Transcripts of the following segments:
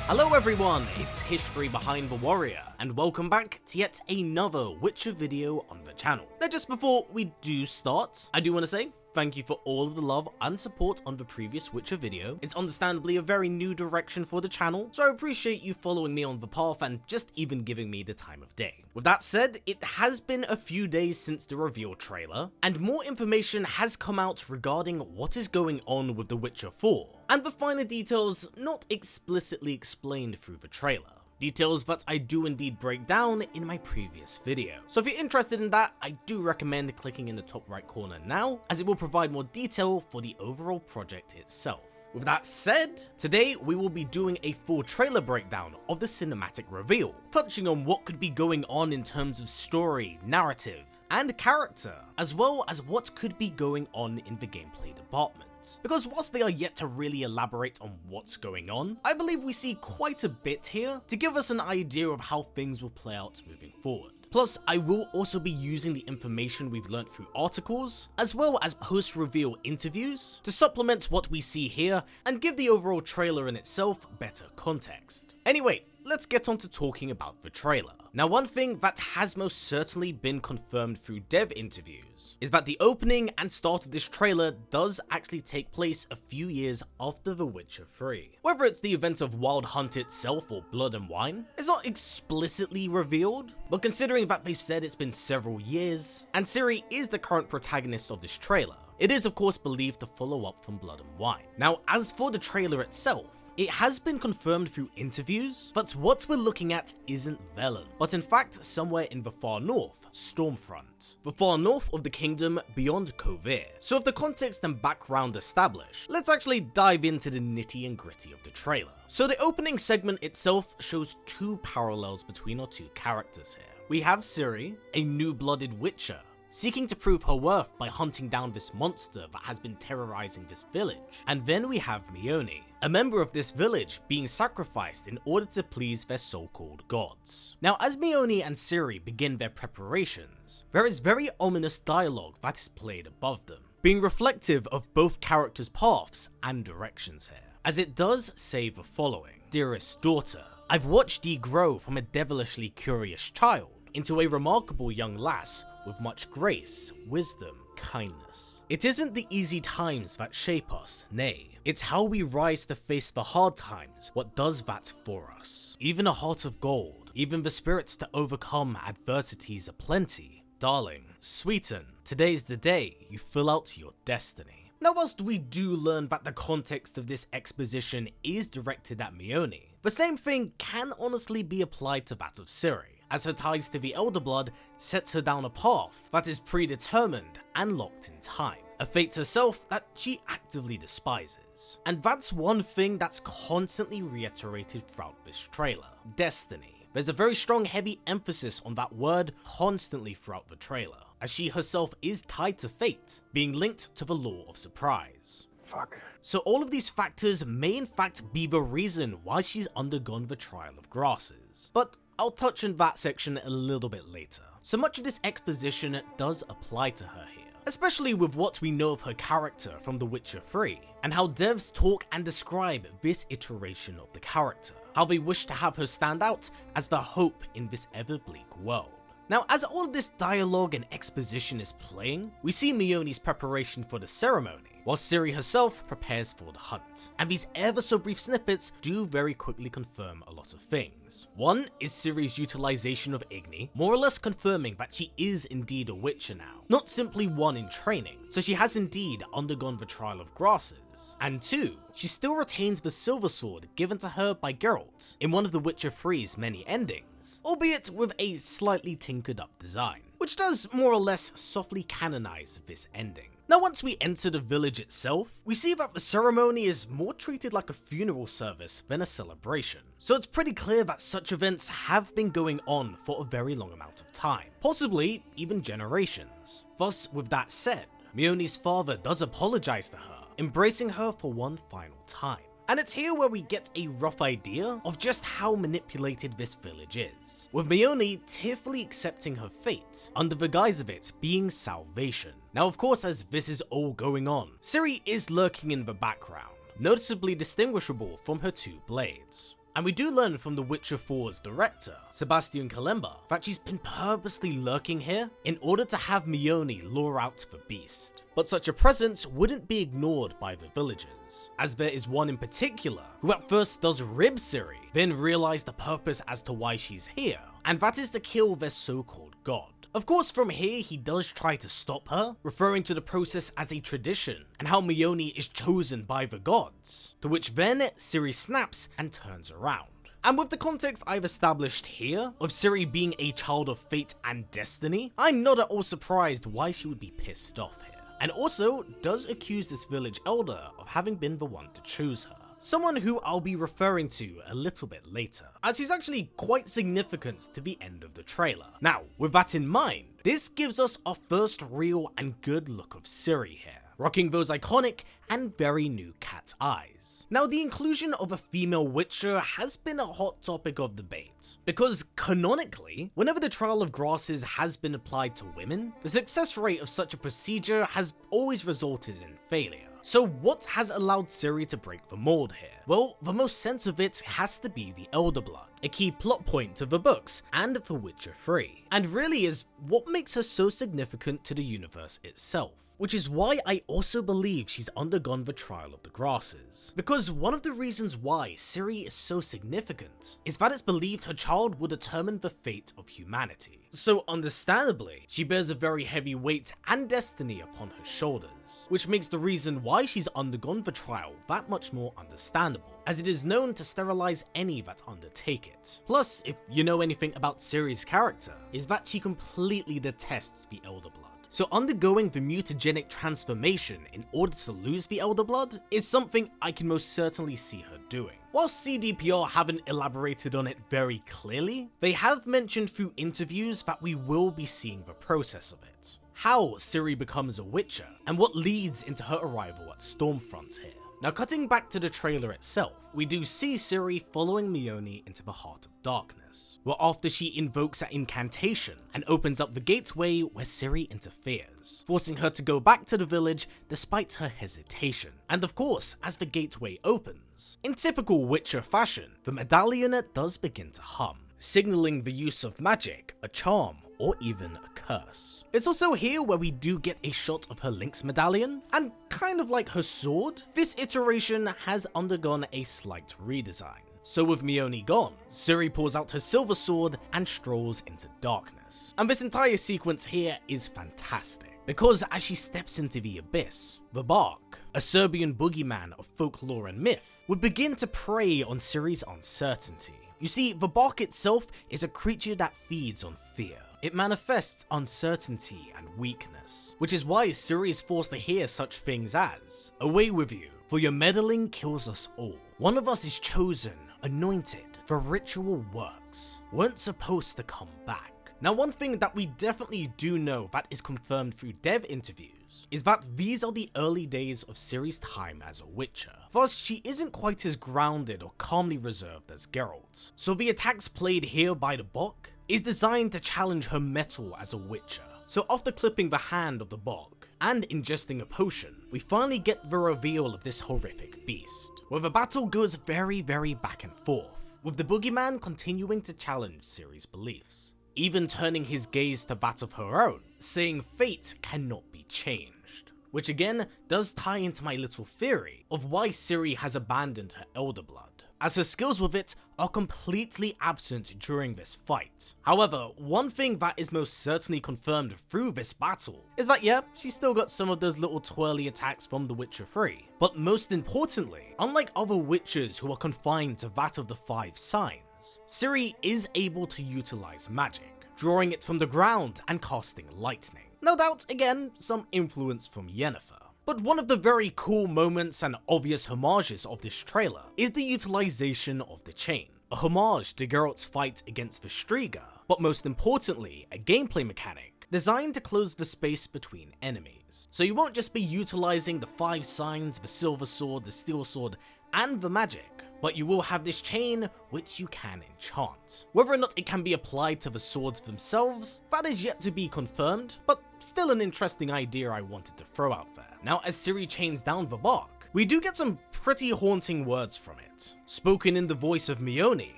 Hello everyone, it's History Behind the Warrior, and welcome back to yet another Witcher video on the channel. Now just before we do start, I do want to say thank you for all of the love and support on the previous Witcher video. It's understandably a very new direction for the channel, so I appreciate you following me on the path and just even giving me the time of day. With that said, it has been a few days since the reveal trailer, and more information has come out regarding what is going on with The Witcher 4, and the finer details not explicitly explained through the trailer. Details that I do indeed break down in my previous video. So if you're interested in that, I do recommend clicking in the top right corner now, as it will provide more detail for the overall project itself. With that said, today we will be doing a full trailer breakdown of the cinematic reveal, touching on what could be going on in terms of story, narrative, and character, as well as what could be going on in the gameplay department. Because whilst they are yet to really elaborate on what's going on, I believe we see quite a bit here to give us an idea of how things will play out moving forward. Plus, I will also be using the information we've learned through articles, as well as post-reveal interviews, to supplement what we see here and give the overall trailer in itself better context. Anyway, let's get on to talking about the trailer. Now, one thing that has most certainly been confirmed through dev interviews is that the opening and start of this trailer does actually take place a few years after The Witcher 3. Whether it's the event of Wild Hunt itself or Blood and Wine is not explicitly revealed, but considering that they've said it's been several years, and Ciri is the current protagonist of this trailer, it is of course believed to follow up from Blood and Wine. Now, as for the trailer itself, it has been confirmed through interviews that what we're looking at isn't Velen, but in fact somewhere in the far north, Stormfront, the far north of the kingdom beyond Kovir. So with the context and background established, let's actually dive into the nitty and gritty of the trailer. So the opening segment itself shows two parallels between our two characters here. We have Ciri, a new-blooded witcher, seeking to prove her worth by hunting down this monster that has been terrorizing this village. And then we have Mione, a member of this village being sacrificed in order to please their so-called gods. Now, as Mione and Ciri begin their preparations, there is very ominous dialogue that is played above them, being reflective of both characters' paths and directions here, as it does say the following: "Dearest daughter, I've watched ye grow from a devilishly curious child into a remarkable young lass with much grace, wisdom, kindness. It isn't the easy times that shape us, nay, it's how we rise to face the hard times what does that for us. Even a heart of gold, even the spirits to overcome adversities aplenty. Darling, sweeten, today's the day you fill out your destiny." Now, whilst we do learn that the context of this exposition is directed at Mione, the same thing can honestly be applied to that of Ciri, as her ties to the Elder Blood sets her down a path that is predetermined and locked in time, a fate herself that she actively despises. And that's one thing that's constantly reiterated throughout this trailer: destiny. There's a very strong heavy emphasis on that word constantly throughout the trailer, as she herself is tied to fate, being linked to the law of surprise. Fuck. So all of these factors may in fact be the reason why she's undergone the Trial of Grasses, but I'll touch on that section a little bit later. So much of this exposition does apply to her here, especially with what we know of her character from The Witcher 3, and how devs talk and describe this iteration of the character, how they wish to have her stand out as the hope in this ever bleak world. Now, as all of this dialogue and exposition is playing, we see Mione's preparation for the ceremony, while Ciri herself prepares for the hunt. And these ever so brief snippets do very quickly confirm a lot of things. One is Ciri's utilization of Igni, more or less confirming that she is indeed a witcher now, not simply one in training, so she has indeed undergone the Trial of Grasses. And two, she still retains the silver sword given to her by Geralt in one of The Witcher 3's many endings, albeit with a slightly tinkered up design, which does more or less softly canonize this ending. Now, once we enter the village itself, we see that the ceremony is more treated like a funeral service than a celebration. So it's pretty clear that such events have been going on for a very long amount of time, possibly even generations. Thus, with that said, Mione's father does apologize to her, embracing her for one final time. And it's here where we get a rough idea of just how manipulated this village is, with Mione tearfully accepting her fate, under the guise of it being salvation. Now of course, as this is all going on, Ciri is lurking in the background, noticeably distinguishable from her two blades. And we do learn from The Witcher 4's director, Sebastian Kalemba, that she's been purposely lurking here in order to have Mione lure out the beast. But such a presence wouldn't be ignored by the villagers, as there is one in particular who at first does rib Ciri, then realize the purpose as to why she's here, and that is to kill their so-called god. Of course, from here he does try to stop her, referring to the process as a tradition, and how Mione is chosen by the gods, to which then Ciri snaps and turns around. And with the context I've established here, of Ciri being a child of fate and destiny, I'm not at all surprised why she would be pissed off here. And also does accuse this village elder of having been the one to choose her. Someone who I'll be referring to a little bit later, as he's actually quite significant to the end of the trailer. Now, with that in mind, this gives us our first real and good look of Ciri here, rocking those iconic and very new cat eyes. Now, the inclusion of a female Witcher has been a hot topic of debate, because canonically, whenever the trial of grasses has been applied to women, the success rate of such a procedure has always resulted in failure. So what has allowed Ciri to break the mold here? Well, the most sense of it has to be the Elder Blood, a key plot point to the books and for Witcher 3, and really is what makes her so significant to the universe itself. Which is why I also believe she's undergone the trial of the grasses. Because one of the reasons why Ciri is so significant is that it's believed her child will determine the fate of humanity. So understandably, she bears a very heavy weight and destiny upon her shoulders, which makes the reason why she's undergone the trial that much more understandable, as it is known to sterilize any that undertake it. Plus, if you know anything about Ciri's character, is that she completely detests the Elder Blood. So undergoing the mutagenic transformation in order to lose the Elder Blood is something I can most certainly see her doing. While CDPR haven't elaborated on it very clearly, they have mentioned through interviews that we will be seeing the process of it. How Ciri becomes a Witcher, and what leads into her arrival at Stormfront here. Now, cutting back to the trailer itself, we do see Ciri following Mione into the Heart of Darkness, where after she invokes an incantation and opens up the gateway where Ciri interferes, forcing her to go back to the village despite her hesitation. And of course, as the gateway opens, in typical Witcher fashion, the medallion does begin to hum, signaling the use of magic, a charm, or even a curse. It's also here where we do get a shot of her Link's medallion, and kind of like her sword, this iteration has undergone a slight redesign. So with Mione gone, Ciri pulls out her silver sword and strolls into darkness. And this entire sequence here is fantastic, because as she steps into the abyss, the Bark, a Serbian boogeyman of folklore and myth, would begin to prey on Ciri's uncertainty. You see, the Bark itself is a creature that feeds on fear. It manifests uncertainty and weakness, which is why Ciri is forced to hear such things as, "Away with you, for your meddling kills us all. One of us is chosen, anointed, the ritual works. Weren't supposed to come back." Now, one thing that we definitely do know that is confirmed through dev interviews is that these are the early days of Ciri's time as a Witcher. Thus, she isn't quite as grounded or calmly reserved as Geralt. So the attacks played here by the Bok is designed to challenge her mettle as a Witcher. So after clipping the hand of the Bok and ingesting a potion, we finally get the reveal of this horrific beast, where the battle goes very back and forth, with the boogeyman continuing to challenge Ciri's beliefs, even turning his gaze to that of her own, saying fate cannot be changed. Which again does tie into my little theory of why Ciri has abandoned her Elder Blood, as her skills with it are completely absent during this fight. However, one thing that is most certainly confirmed through this battle is that yeah, she's still got some of those little twirly attacks from The Witcher 3, but most importantly, unlike other Witchers who are confined to that of the 5 signs, Ciri is able to utilize magic, drawing it from the ground and casting lightning. No doubt, again, some influence from Yennefer. But one of the very cool moments and obvious homages of this trailer is the utilization of the chain, a homage to Geralt's fight against the Striga, but most importantly, a gameplay mechanic designed to close the space between enemies. So you won't just be utilizing the 5 signs, the silver sword, the steel sword, and the magic, but you will have this chain which you can enchant. Whether or not it can be applied to the swords themselves, that is yet to be confirmed, but still an interesting idea I wanted to throw out there. Now, as Ciri chains down the Bark, we do get some pretty haunting words from it, spoken in the voice of Mione,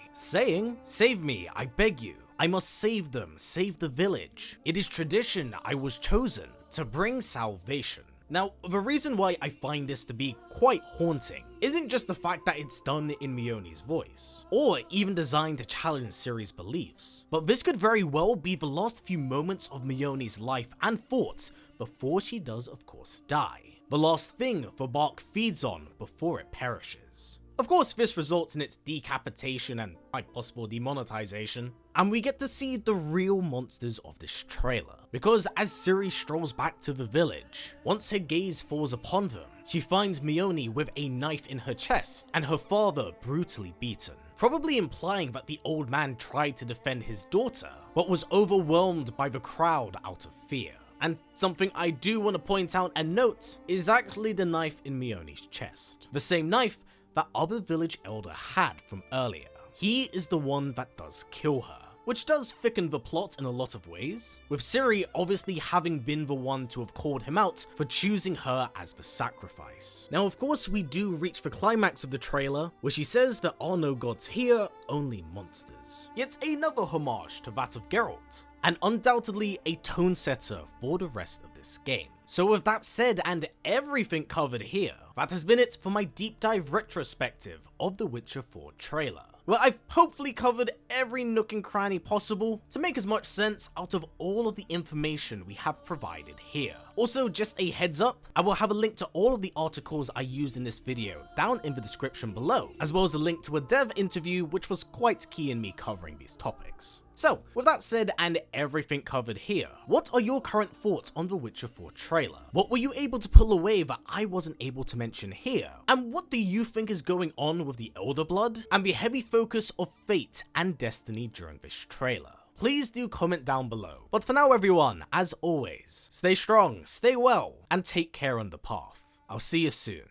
saying, "Save me, I beg you. I must save them, save the village. It is tradition I was chosen to bring salvation." Now, the reason why I find this to be quite haunting isn't just the fact that it's done in Mione's voice, or even designed to challenge Ciri's beliefs, but this could very well be the last few moments of Mione's life and thoughts before she does of course die. The last thing the bark feeds on before it perishes. Of course, this results in its decapitation and by possible demonetization, and we get to see the real monsters of this trailer, because as Ciri strolls back to the village, once her gaze falls upon them, she finds Mione with a knife in her chest and her father brutally beaten, probably implying that the old man tried to defend his daughter, but was overwhelmed by the crowd out of fear. And something I do want to point out and note is actually the knife in Mione's chest, the same knife that other village elder had from earlier. He is the one that does kill her, which does thicken the plot in a lot of ways, with Ciri obviously having been the one to have called him out for choosing her as the sacrifice. Now of course we do reach the climax of the trailer, where she says there are no gods here, only monsters. Yet another homage to that of Geralt, and undoubtedly a tone setter for the rest of this game. So with that said and everything covered here, that has been it for my deep dive retrospective of the Witcher 4 trailer, where I've hopefully covered every nook and cranny possible to make as much sense out of all of the information we have provided here. Also, just a heads up, I will have a link to all of the articles I used in this video down in the description below, as well as a link to a dev interview which was quite key in me covering these topics. So, with that said and everything covered here, what are your current thoughts on the Witcher 4 trailer? What were you able to pull away that I wasn't able to mention here? And what do you think is going on with the Elder Blood and the heavy focus of fate and destiny during this trailer? Please do comment down below. But for now everyone, as always, stay strong, stay well, and take care on the path. I'll see you soon.